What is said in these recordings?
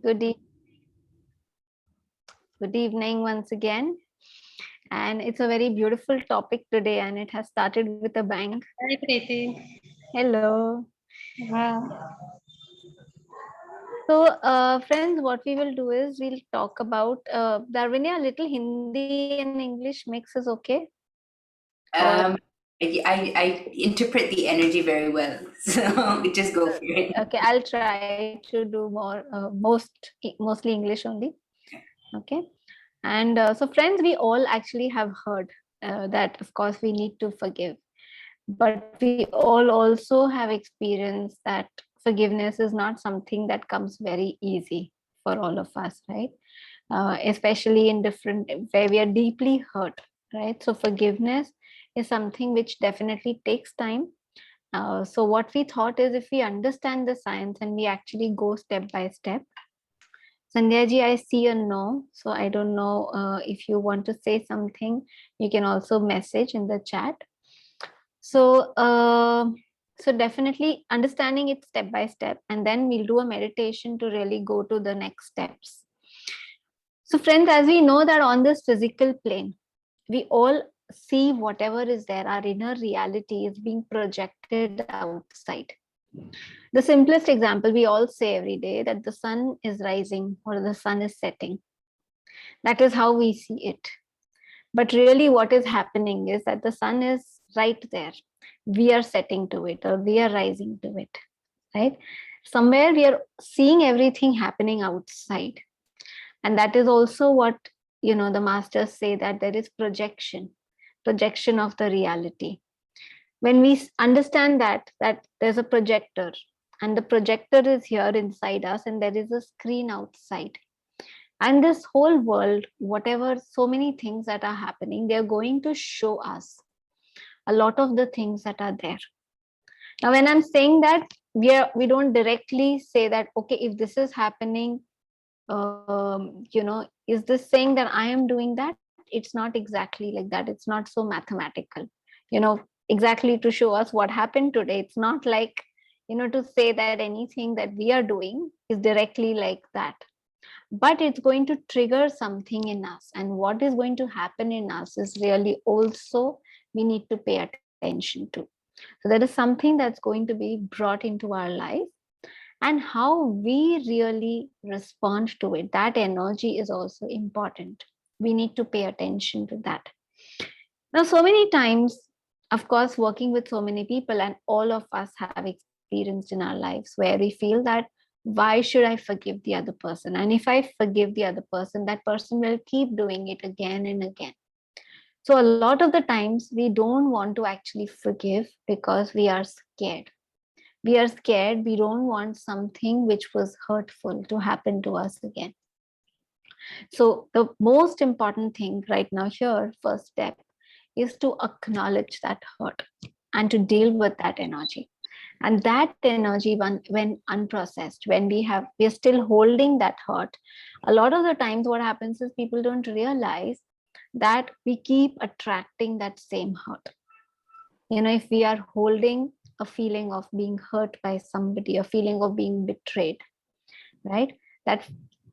Good, e- good evening once again. And it's a very beautiful topic today, and it has started with a bang. Hi, Preeti. Hello. Wow. So, friends, what we will do is we'll talk about Darwinia, a little Hindi and English mix is okay? Or Um, I interpret the energy very well, so we just go for it. okay, I'll try to do more, mostly English only. Okay. And so, friends, we all actually have heard that, of course, we need to forgive. But we all also have experienced that forgiveness is not something that comes very easy for all of us, right? Especially in different, where we are deeply hurt, right? So, forgiveness is something which definitely takes time. So, what we thought is if we understand the science and we actually go step by step. Sandhya ji, I see a no. So I don't know if you want to say something. You can also message in the chat. So, so definitely understanding it step by step, and then we'll do a meditation to really go to the next steps. So, friends, as we know that on this physical plane, we all see whatever is there. Our inner reality is being projected outside. The simplest example we all say every day that the sun is rising or the sun is setting. That is how we see it. But really, what is happening is that the sun is right there. We are setting to it or we are rising to it, right? Somewhere we are seeing everything happening outside. And that is also what, the masters say that there is projection of the reality. When we understand that there's a projector and the projector is here inside us and there is a screen outside, and this whole world, whatever, so many things that are happening, they're going to show us a lot of the things that are there. Now when I'm saying that, we don't directly say that, okay, if this is happening, is this saying that I am doing that? It's not exactly like that. It's not so mathematical, you know exactly to show us what happened today. It's not like, to say that anything that we are doing is directly like that, but it's going to trigger something in us, and what is going to happen in us is really also we need to pay attention to. So there is something that's going to be brought into our life, and how we really respond to it, that energy is also important. We need to pay attention to that. Now, so many times, of course, working with so many people, and all of us have experienced in our lives where we feel that, why should I forgive the other person? And if I forgive the other person, that person will keep doing it again and again. So, a lot of the times, we don't want to actually forgive because we are scared. We are scared. We don't want something which was hurtful to happen to us again. So, the most important thing right now, here, first step, is to acknowledge that hurt and to deal with that energy. And that energy, when unprocessed, when we are still holding that hurt, a lot of the times what happens is people don't realize that we keep attracting that same hurt. If we are holding a feeling of being hurt by somebody, a feeling of being betrayed, right, that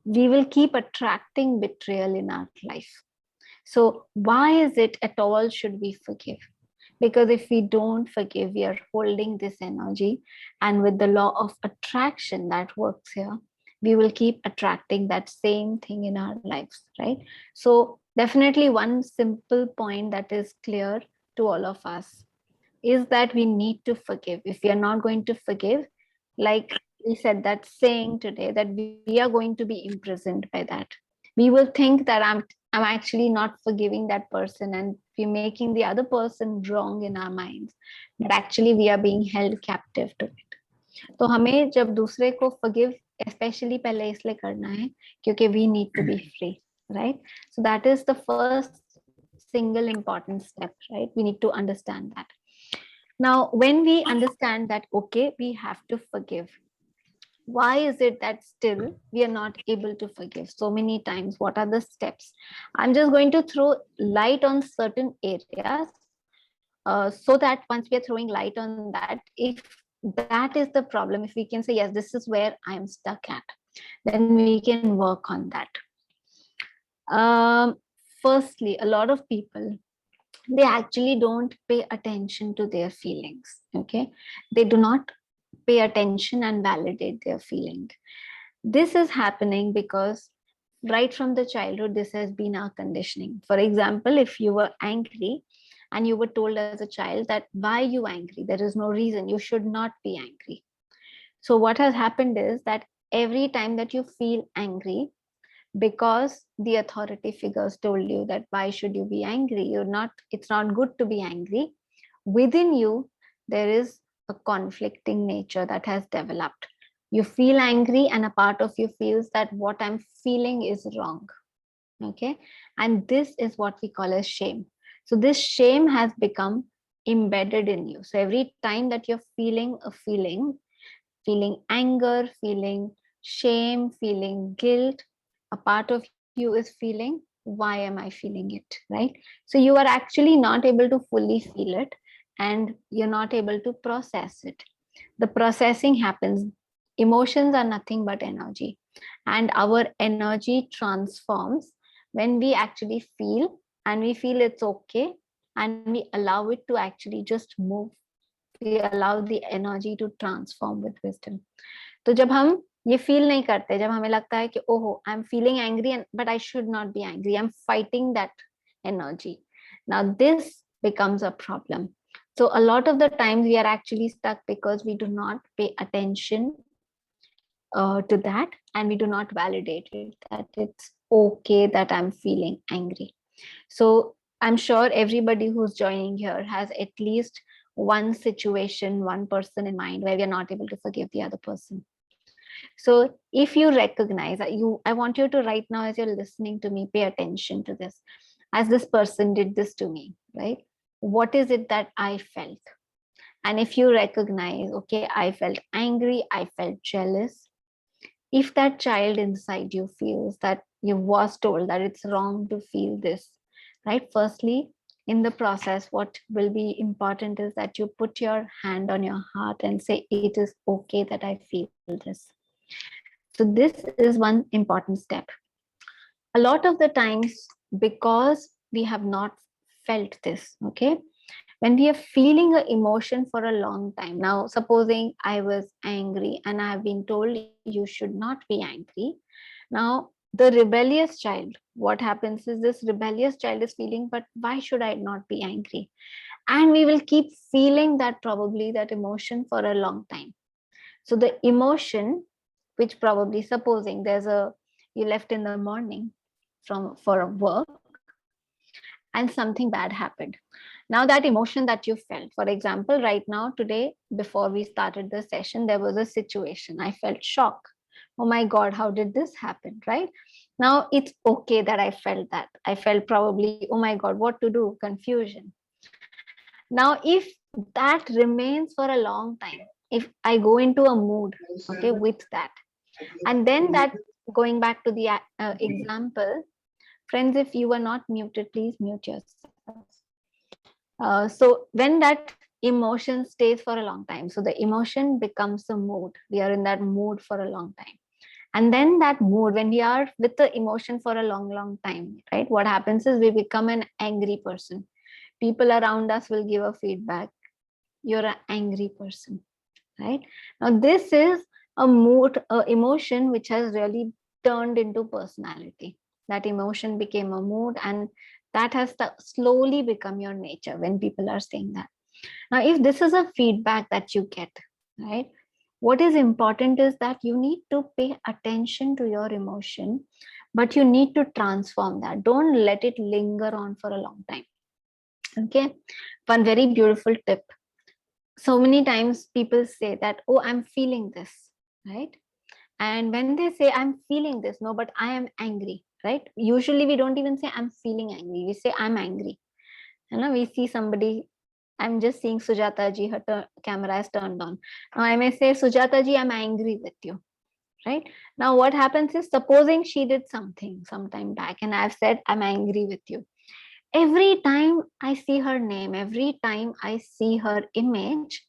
we will keep attracting betrayal in our life. So why is it at all should we forgive? Because if we don't forgive, we are holding this energy, and with the law of attraction that works here, we will keep attracting that same thing in our lives, right? So definitely one simple point that is clear to all of us is that we need to forgive. If we are not going to forgive, like we said that saying today, that we are going to be imprisoned by that. We will think that I'm actually not forgiving that person, and we're making the other person wrong in our minds, but actually we are being held captive to it. तो हमें जब दूसरे को forgive especially पहले इसलिए करना है क्योंकि we need to be free, right? So that is the first single important step, right? We need to understand that. Now, when we understand that, okay, we have to forgive, why is it that still we are not able to forgive so many times? What are the steps? I'm just going to throw light on certain areas, so that once we are throwing light on that, if that is the problem, if we can say, yes, this is where I'm stuck at. then we can work on that. Firstly, a lot of people, they actually don't pay attention to their feelings. Okay, they do not pay attention and validate their feeling. This is happening because right from the childhood, this has been our conditioning. For example, if you were angry and you were told as a child that why you angry, there is no reason, you should not be angry. So what has happened is that every time that you feel angry, because the authority figures told you that why should you be angry, you're not, it's not good to be angry, within you there is a conflicting nature that has developed. You feel angry and a part of you feels that what I'm feeling is wrong. Okay, and this is what we call as shame. So this shame has become embedded in you. So every time that you're feeling a feeling, feeling anger, feeling shame, feeling guilt, a part of you is feeling, why am I feeling it? Right? So you are actually not able to fully feel it, and you're not able to process it. The processing happens. Emotions are nothing but energy, and our energy transforms when we actually feel, and we feel it's okay, and we allow it to actually just move. We allow the energy to transform with wisdom. तो जब हम ये feel नहीं करते, जब हमें लगता है कि ओहो I am feeling angry but I should not be angry, I am fighting that energy, now this becomes a problem. So a lot of the times we are actually stuck because we do not pay attention to that, and we do not validate it, that it's okay that I'm feeling angry. So I'm sure everybody who's joining here has at least one situation, one person in mind where we are not able to forgive the other person. So if you recognize that, I want you to right now, as you're listening to me, pay attention to this. As this person did this to me, right? What is it that I felt? And if you recognize, okay, I felt angry, I felt jealous. If that child inside you feels that you was told that it's wrong to feel this, right? Firstly, in the process, what will be important is that you put your hand on your heart and say, it is okay that I feel this. So this is one important step. A lot of the times, because we have not felt this, okay, when we are feeling an emotion for a long time, now supposing I was angry and I have been told you should not be angry, now the rebellious child, what happens is this rebellious child is feeling, but why should I not be angry? And we will keep feeling that, probably that emotion for a long time. So the emotion, which probably, supposing there's a, you left in the morning from for a work and something bad happened. Now that emotion that you felt, for example, right now today before we started the session, there was a situation, I felt shock. Oh my god, how did this happen? Right? Now it's okay that I felt that. I felt probably, oh my god, what to do, confusion. Now if that remains for a long time, if I go into a mood, okay, with that, and then that, going back to the example, friends, if you are not muted, please mute yourselves. So when that emotion stays for a long time, so the emotion becomes a mood, we are in that mood for a long time, and then that mood, when we are with the emotion for a long time, right, what happens is we become an angry person. People around us will give a feedback, you're an angry person, right? Now this is a mood, emotion which has really turned into personality. That emotion became a mood, and that has slowly become your nature when people are saying that. Now if this is a feedback that you get, right, what is important is that you need to pay attention to your emotion, but you need to transform that. Don't let it linger on for a long time. Okay, one very beautiful tip. So many times people say that, oh, I'm feeling this, right? And when they say I'm feeling this, no, but I am angry, right? Usually we don't even say I'm feeling angry, we say I'm angry. You know, we see somebody, I'm just seeing Sujata ji, her camera is turned on. Now I may say, Sujata ji, I'm angry with you, right? Now what happens is, supposing she did something sometime back and I've said I'm angry with you. Every time I see her name, every time I see her image,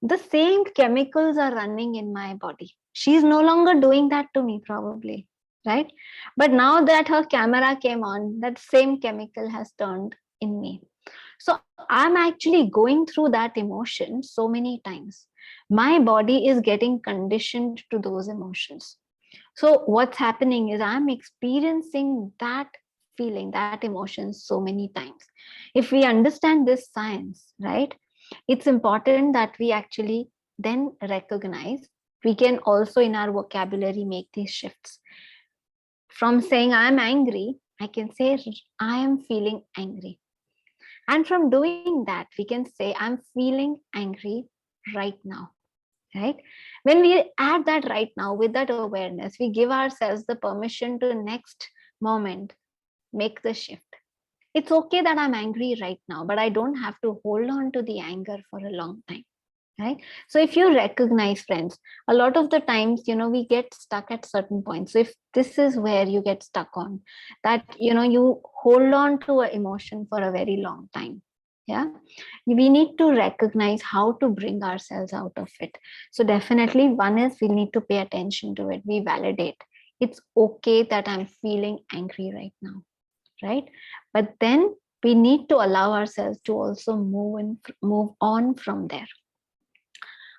the same chemicals are running in my body. She's no longer doing that to me, probably, right? But now that her camera came on, that same chemical has turned in me. So I'm actually going through that emotion so many times. My body is getting conditioned to those emotions. So what's happening is I'm experiencing that feeling, that emotion so many times. If we understand this science, right, it's important that we actually then recognize. We can also in our vocabulary make these shifts. From saying I'm angry, I can say I am feeling angry. And from doing that, we can say I'm feeling angry right now, right? When we add that right now with that awareness, we give ourselves the permission to next moment make the shift. It's okay that I'm angry right now, but I don't have to hold on to the anger for a long time, right? So if you recognize, friends, a lot of the times, we get stuck at certain points. So if this is where you get stuck on that, you hold on to an emotion for a very long time. Yeah, we need to recognize how to bring ourselves out of it. So definitely one is we need to pay attention to it. We validate. It's okay that I'm feeling angry right now, right? But then we need to allow ourselves to also move on from there.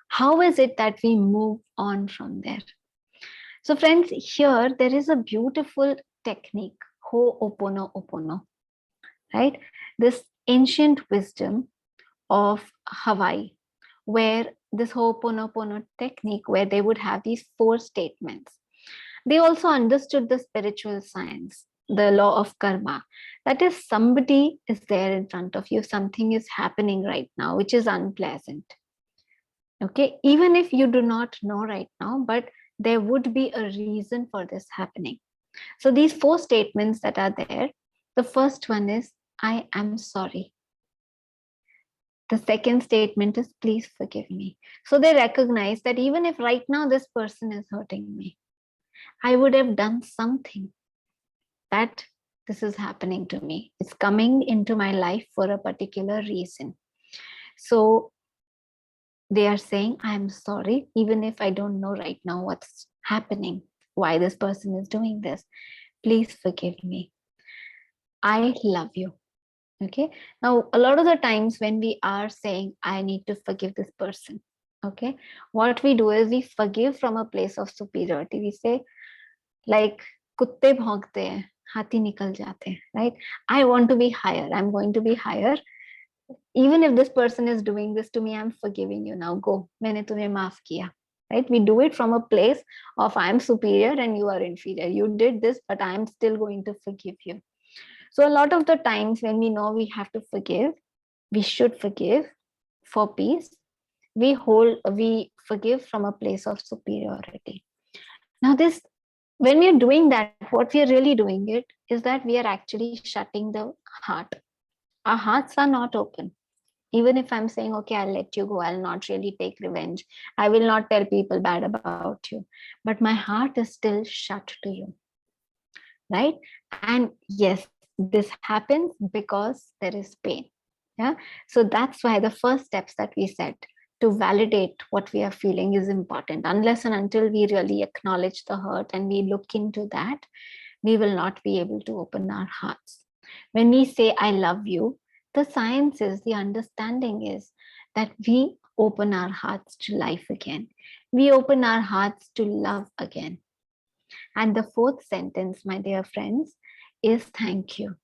How is it that we move on from there? So friends, here there is a beautiful technique, Ho'oponopono, right? This ancient wisdom of Hawaii, where this Ho'oponopono technique, where they would have these 4 statements. They also understood the spiritual science, the law of karma. That is, somebody is there in front of you, something is happening right now, which is unpleasant. Okay, even if you do not know right now, but there would be a reason for this happening. So these 4 statements that are there, the first one is, I am sorry. The second statement is, please forgive me. So they recognize that even if right now this person is hurting me, I would have done something that this is happening to me. It's coming into my life for a particular reason. So they are saying, I'm sorry, even if I don't know right now what's happening, why this person is doing this. Please forgive me. I love you. Okay. Now, a lot of the times when we are saying, I need to forgive this person, okay, what we do is we forgive from a place of superiority. We say, like, kutte bhonkte hain, hathi nikal jate hain, right? I want to be higher. I'm going to be higher. Even if this person is doing this to me, I'm forgiving you now. Go. Maine tumhe maaf kiya. Right? We do it from a place of I'm superior and you are inferior. You did this, but I'm still going to forgive you. So a lot of the times when we know we have to forgive, we should forgive for peace. We forgive from a place of superiority. Now this, when we are doing that, what we are really doing it is that we are actually shutting the heart. Our hearts are not open. Even if I'm saying, okay, I'll let you go, I'll not really take revenge, I will not tell people bad about you, but my heart is still shut to you, right? And yes, this happens because there is pain. Yeah. So that's why the first steps that we said to validate what we are feeling is important. Unless and until we really acknowledge the hurt and we look into that, we will not be able to open our hearts. When we say, I love you, the science is, the understanding is that we open our hearts to life again. We open our hearts to love again. And the 4th sentence, my dear friends, is thank you.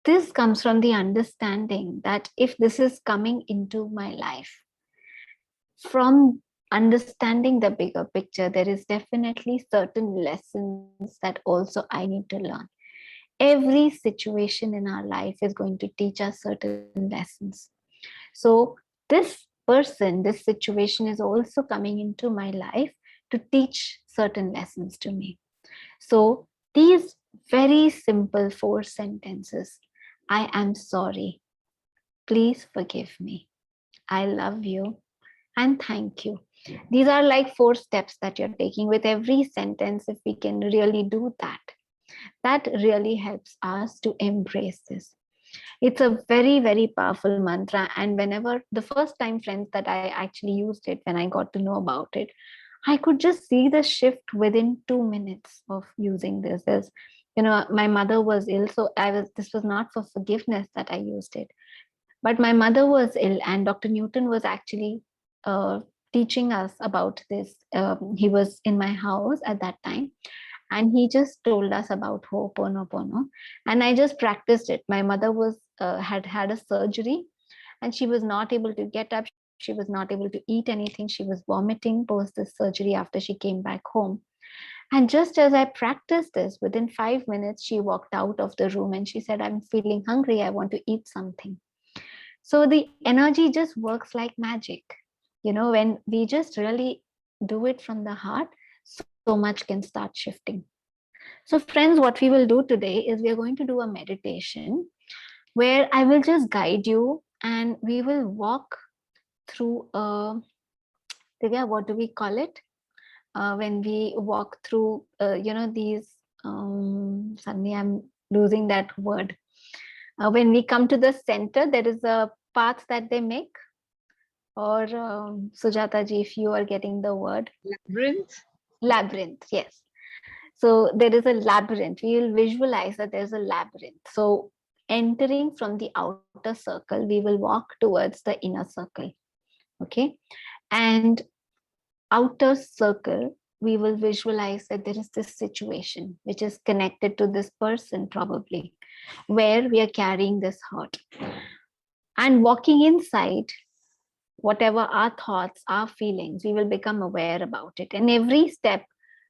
This comes from the understanding that if this is coming into my life, from understanding the bigger picture, there is definitely certain lessons that also I need to learn. Every situation in our life is going to teach us certain lessons. So this person, this situation is also coming into my life to teach certain lessons to me. So these very simple 4 sentences, I am sorry, please forgive me, I love you, and thank you. These are like 4 steps that you're taking with every sentence. If we can really do that, that really helps us to embrace this. It's a very, very powerful mantra. And whenever the first time, friends, that I actually used it, when I got to know about it, I could just see the shift within 2 minutes of using this. There's, my mother was ill, so this was not for forgiveness that I used it. But my mother was ill, and Dr. Newton was actually uh, teaching us about this. He was in my house at that time, and he just told us about Ho'oponopono, and I just practiced it. My mother was had a surgery, and she was not able to get up. She was not able to eat anything. She was vomiting post the surgery after she came back home. And just as I practiced this, within 5 minutes, she walked out of the room and she said, "I'm feeling hungry. I want to eat something." So the energy just works like magic. When we just really do it from the heart, so much can start shifting. So, friends, what we will do today is we are going to do a meditation where I will just guide you and we will walk through Divya, what do we call it? When we walk through, these, suddenly I'm losing that word. When we come to the center, there is a path that they make. Or Sujata ji, if you are getting the word. Labyrinth. Labyrinth, yes. So there is a labyrinth. We will visualize that there's a labyrinth. So entering from the outer circle, we will walk towards the inner circle. Okay. And outer circle, we will visualize that there is this situation which is connected to this person, probably, where we are carrying this hurt. And walking inside, whatever our thoughts, our feelings, we will become aware about it. And every step,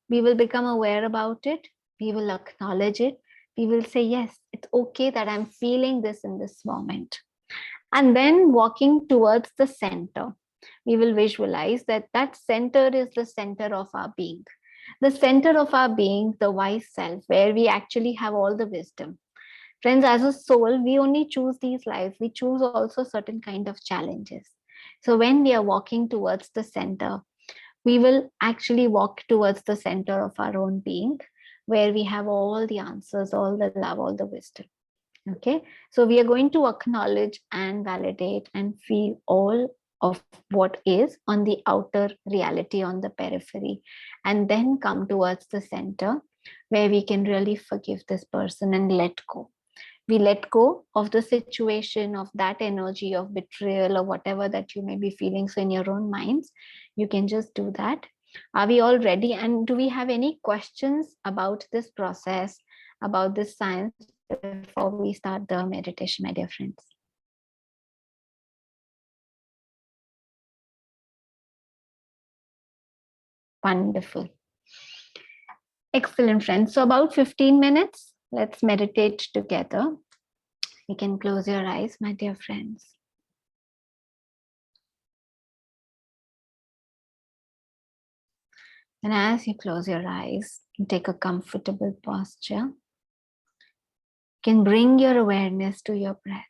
we will become aware about it. We will acknowledge it. We will say, yes, it's okay that I'm feeling this in this moment. And then walking towards the center, we will visualize that that center is the center of our being. The center of our being, the wise self, where we actually have all the wisdom. Friends, as a soul, we only choose these lives. We choose also certain kind of challenges. So when we are walking towards the center, we will actually walk towards the center of our own being, where we have all the answers, all the love, all the wisdom. Okay, so we are going to acknowledge and validate and feel all of what is on the outer reality, on the periphery, and then come towards the center where we can really forgive this person and let go. We let go of the situation, of that energy of betrayal or whatever that you may be feeling. So in your own minds, you can just do that. Are we all ready? And do we have any questions about this process, about this science, before we start the meditation, my dear friends? Wonderful. Excellent, friends. So about 15 minutes, let's meditate together. You can close your eyes, my dear friends. And as you close your eyes, take a comfortable posture. You can bring your awareness to your breath.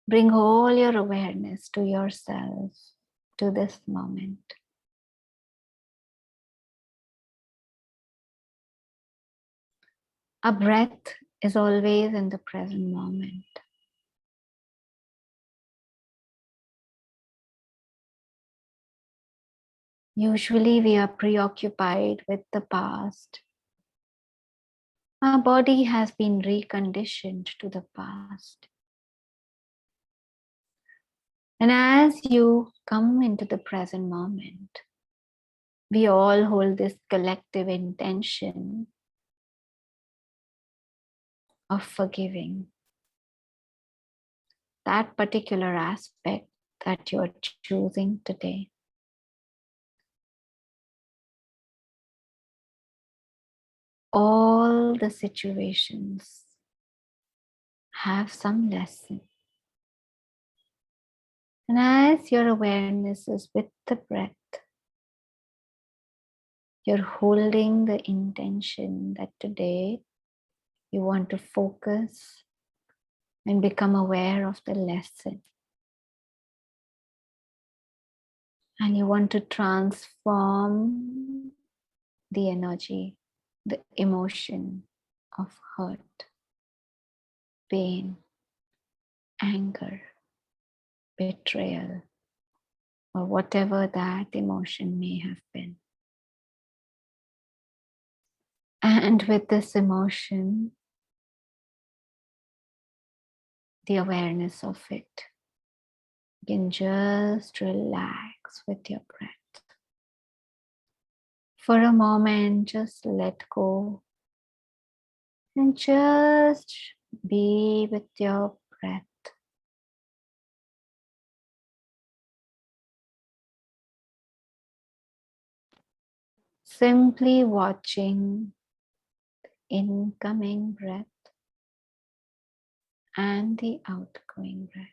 Bring all your awareness to yourself, to this moment. Our breath is always in the present moment. Usually we are preoccupied with the past. Our body has been reconditioned to the past. And as you come into the present moment, we all hold this collective intention of forgiving that particular aspect that you're choosing today. All the situations have some lesson. And as your awareness is with the breath, you're holding the intention that today you want to focus and become aware of the lesson. And you want to transform the energy, the emotion of hurt, pain, anger, betrayal, or whatever that emotion may have been. And with this emotion, the awareness of it, you can just relax with your breath. For a moment, just let go and just be with your breath. Simply watching the incoming breath and the outgoing breath.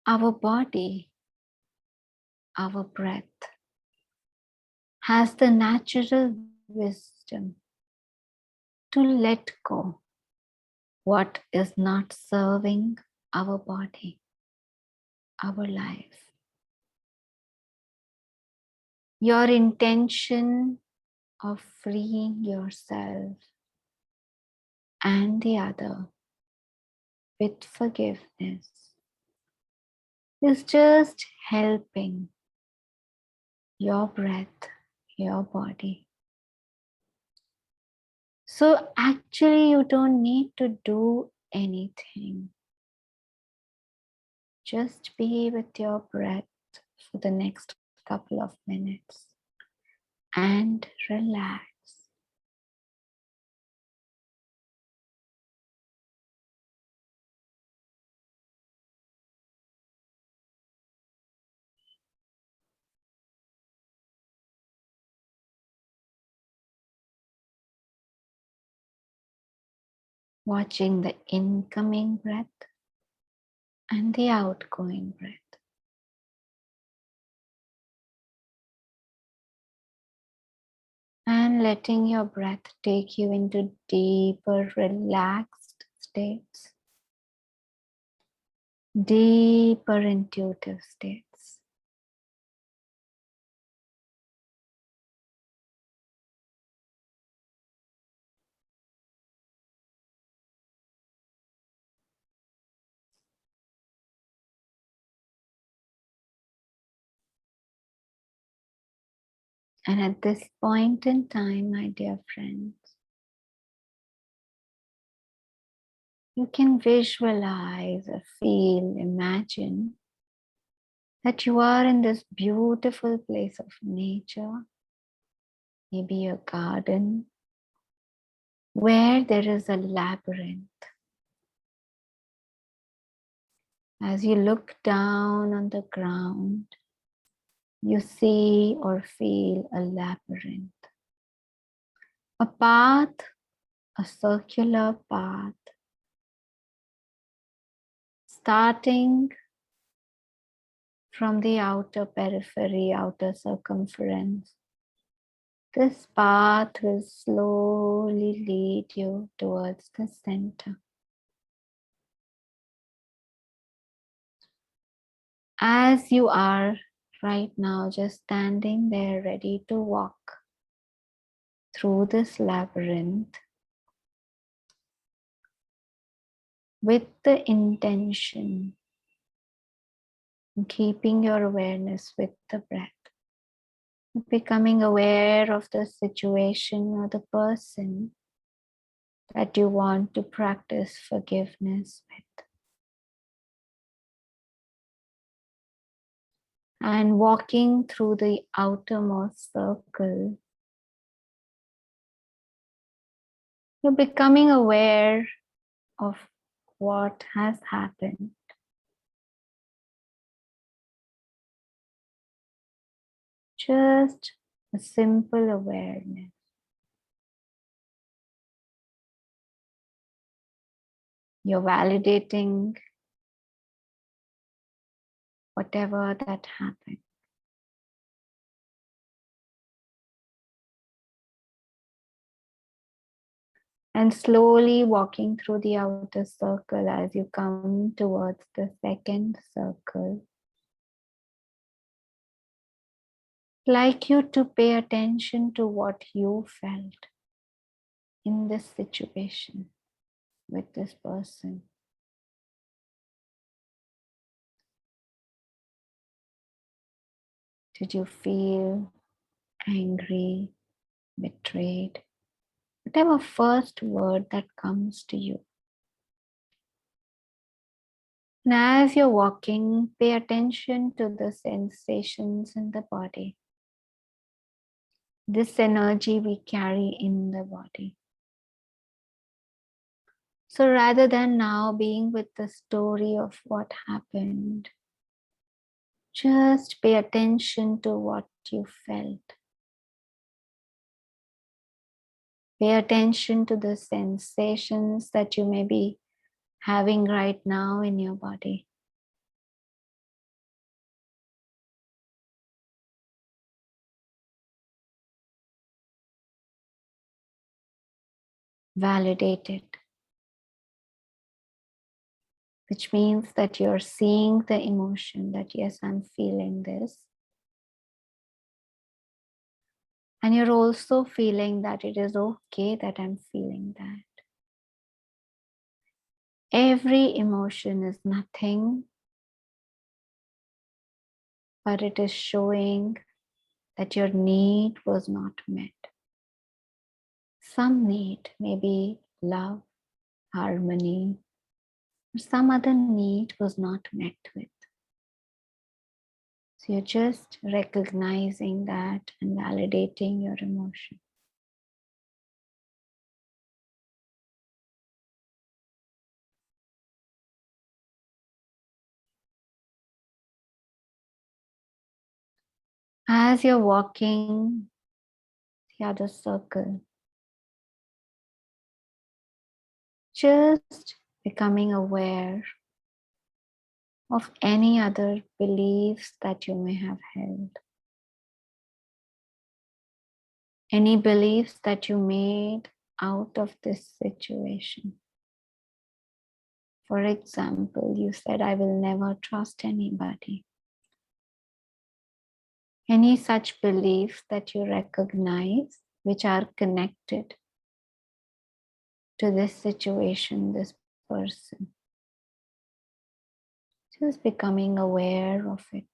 Our body, our breath, has the natural wisdom to let go what is not serving our body, our life. Your intention of freeing yourself and the other with forgiveness is just helping your breath, your body. So actually, you don't need to do anything. Just be with your breath for the next couple of minutes and relax. Watching the incoming breath and the outgoing breath. And letting your breath take you into deeper, relaxed states, deeper intuitive states. And at this point in time, my dear friends, you can visualize or feel, imagine that you are in this beautiful place of nature, maybe a garden, where there is a labyrinth. As you look down on the ground, you see or feel a labyrinth. A path, a circular path, starting from the outer periphery, outer circumference. This path will slowly lead you towards the center. As you are right now, just standing there ready to walk through this labyrinth with the intention, keeping your awareness with the breath, becoming aware of the situation or the person that you want to practice forgiveness with. And walking through the outermost circle, you're becoming aware of what has happened. Just a simple awareness. You're validating whatever that happened. And slowly walking through the outer circle as you come towards the second circle. like you to pay attention to what you felt in this situation with this person. Did you feel angry, betrayed? Whatever first word that comes to you. And as you're walking, pay attention to the sensations in the body. This energy we carry in the body. So rather than now being with the story of what happened, just pay attention to what you felt. Pay attention to the sensations that you may be having right now in your body. Validate it, which means that you're seeing the emotion that, yes, I'm feeling this. And you're also feeling that it is okay that I'm feeling that. Every emotion is nothing, but it is showing that your need was not met. Some need, maybe love, harmony, or some other need was not met with. So you're just recognizing that and validating your emotion. As you're walking the other circle, just becoming aware of any other beliefs that you may have held. Any beliefs that you made out of this situation. For example, you said, I will never trust anybody. Any such beliefs that you recognize which are connected to this situation, this person. Just becoming aware of it.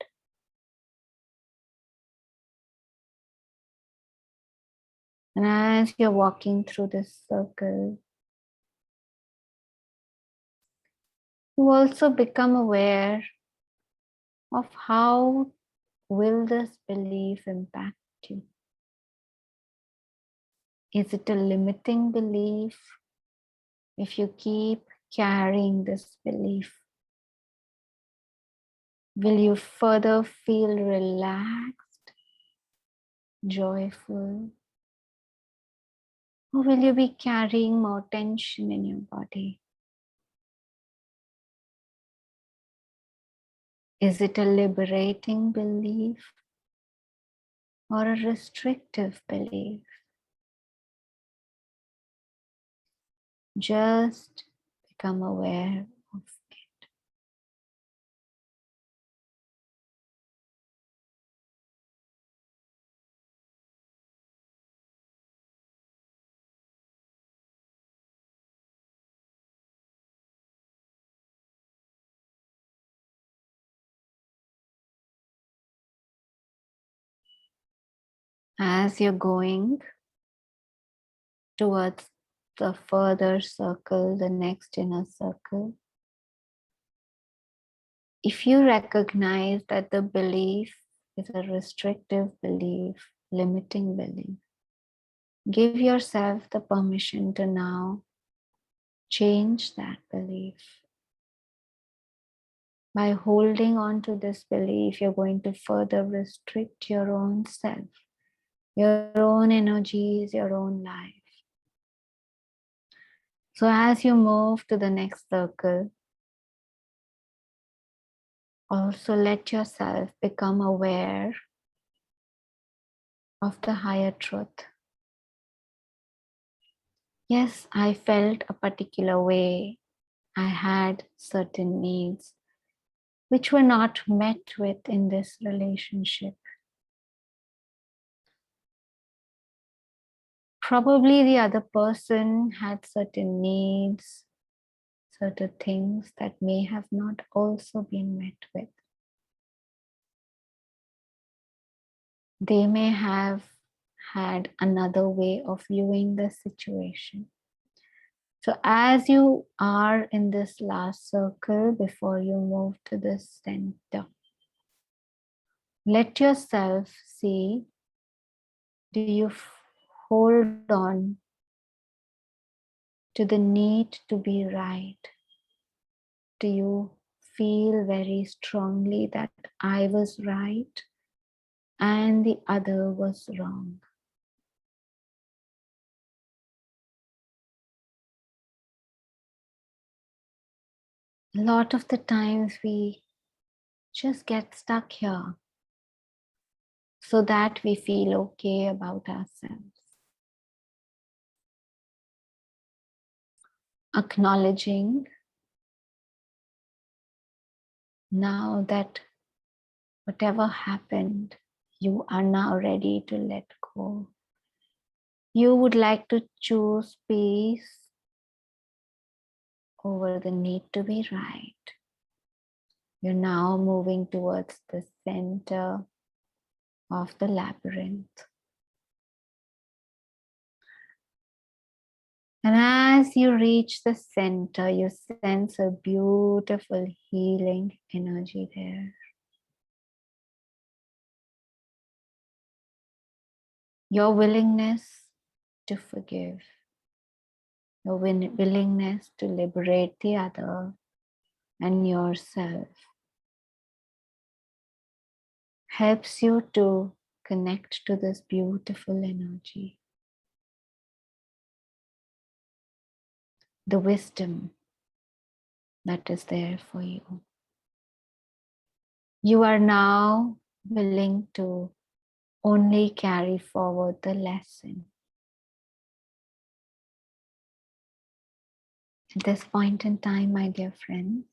And as you're walking through this circle, you also become aware of how will this belief impact you. Is it a limiting belief? If you keep carrying this belief, will you further feel relaxed, joyful? Or will you be carrying more tension in your body? Is it a liberating belief or a restrictive belief? Just become aware of it. As you're going towards the further circle, the next inner circle, if you recognize that the belief is a restrictive belief, limiting belief, give yourself the permission to now change that belief. By holding on to this belief, you're going to further restrict your own self, your own energies, your own life. So as you move to the next circle, also let yourself become aware of the higher truth. Yes, I felt a particular way. I had certain needs which were not met with in this relationship. Probably the other person had certain needs, certain things that may have not also been met with. They may have had another way of viewing the situation. So as you are in this last circle before you move to the center, let yourself see, do you hold on to the need to be right? Do you feel very strongly that I was right and the other was wrong? A lot of the times we just get stuck here so that we feel okay about ourselves. Acknowledging now that whatever happened, you are now ready to let go. You would like to choose peace over the need to be right. You're now moving towards the center of the labyrinth. And as you reach the center, you sense a beautiful healing energy there. Your willingness to forgive, your willingness to liberate the other and yourself helps you to connect to this beautiful energy. The wisdom that is there for you. You are now willing to only carry forward the lesson. At this point in time, my dear friends,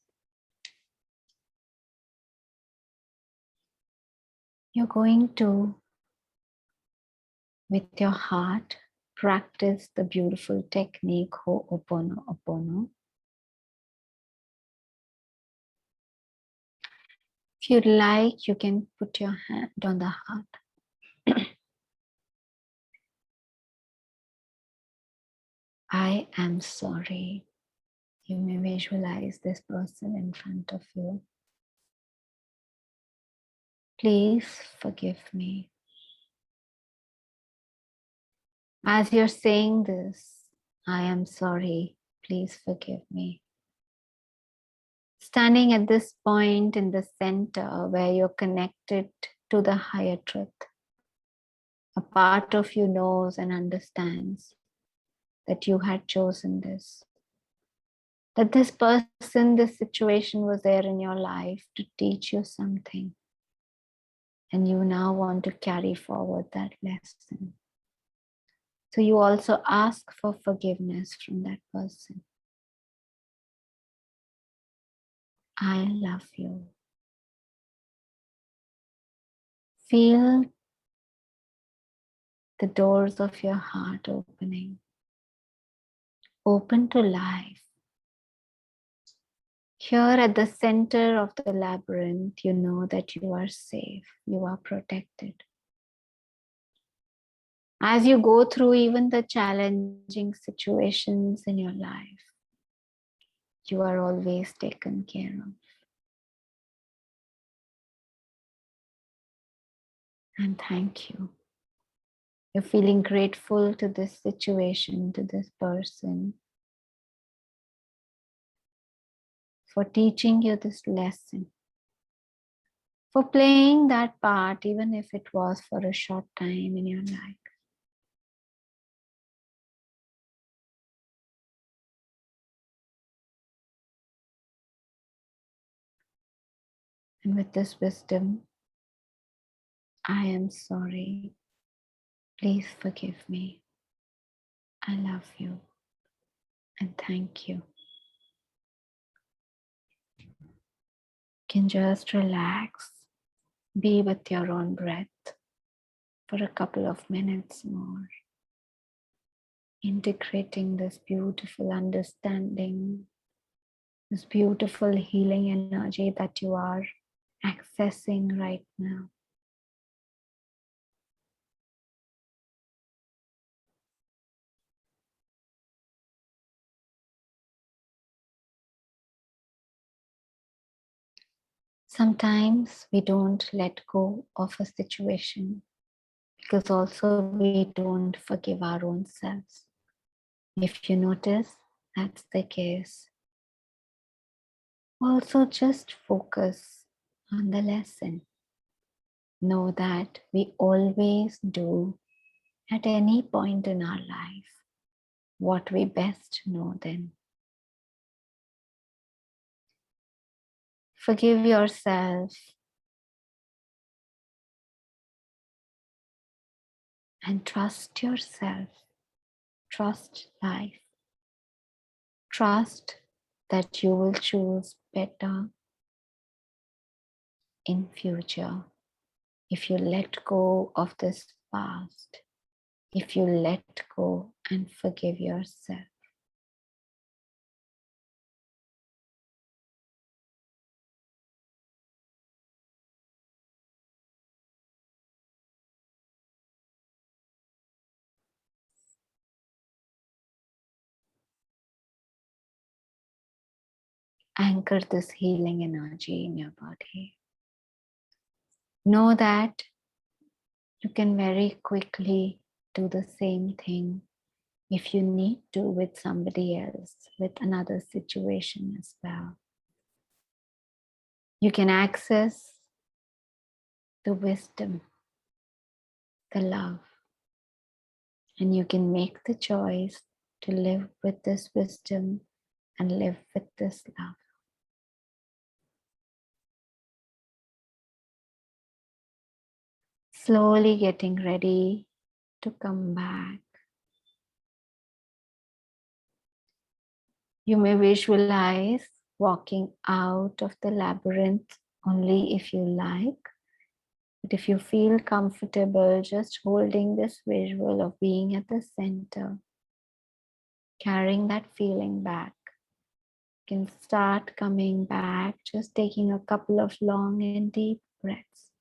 you're going to, with your heart, practice the beautiful technique Ho'oponopono. If you'd like, you can put your hand on the heart. I am sorry. You may visualize this person in front of you. Please forgive me. As you're saying this, I am sorry. Please forgive me. Standing at this point in the center where you're connected to the higher truth, a part of you knows and understands that you had chosen this. That this person, this situation was there in your life to teach you something. And you now want to carry forward that lesson. So you also ask for forgiveness from that person. I love you. Feel the doors of your heart opening. Open to life. Here at the center of the labyrinth, you know that you are safe, you are protected. As you go through even the challenging situations in your life, you are always taken care of. And thank you. You're feeling grateful to this situation, to this person, for teaching you this lesson, for playing that part, even if it was for a short time in your life. And with this wisdom, I am sorry. Please forgive me. I love you. And thank you. You can just relax, be with your own breath for a couple of minutes more. integrating this beautiful understanding, this beautiful healing energy that you are accessing right now. Sometimes we don't let go of a situation because also we don't forgive our own selves. If you notice that's the case, also just focus on the lesson. Know that we always do at any point in our life what we best know then. Forgive yourself and trust yourself. Trust life. Trust that you will choose better in future if you let go of this past, if you let go and forgive yourself. Anchor this healing energy in your body. Know that you can very quickly do the same thing if you need to with somebody else, with another situation as well. You can access the wisdom, the love, and you can make the choice to live with this wisdom and live with this love. Slowly getting ready to come back. You may visualize walking out of the labyrinth only if you like. But if you feel comfortable just holding this visual of being at the center, carrying that feeling back, you can start coming back, just taking a couple of long and deep breaths.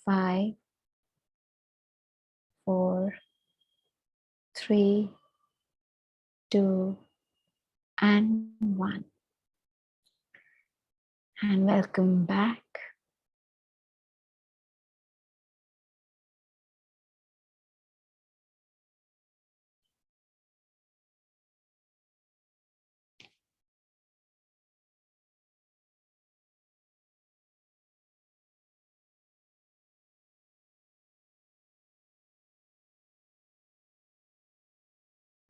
5, 4, 3, 2, and 1. And welcome back.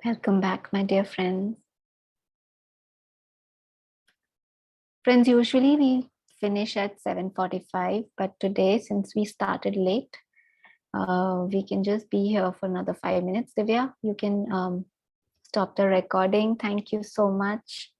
Welcome back, my dear friends. Friends, usually we finish at 7:45, but today, since we started late, we can just be here for another 5 minutes. Divya, you can stop the recording. Thank you so much.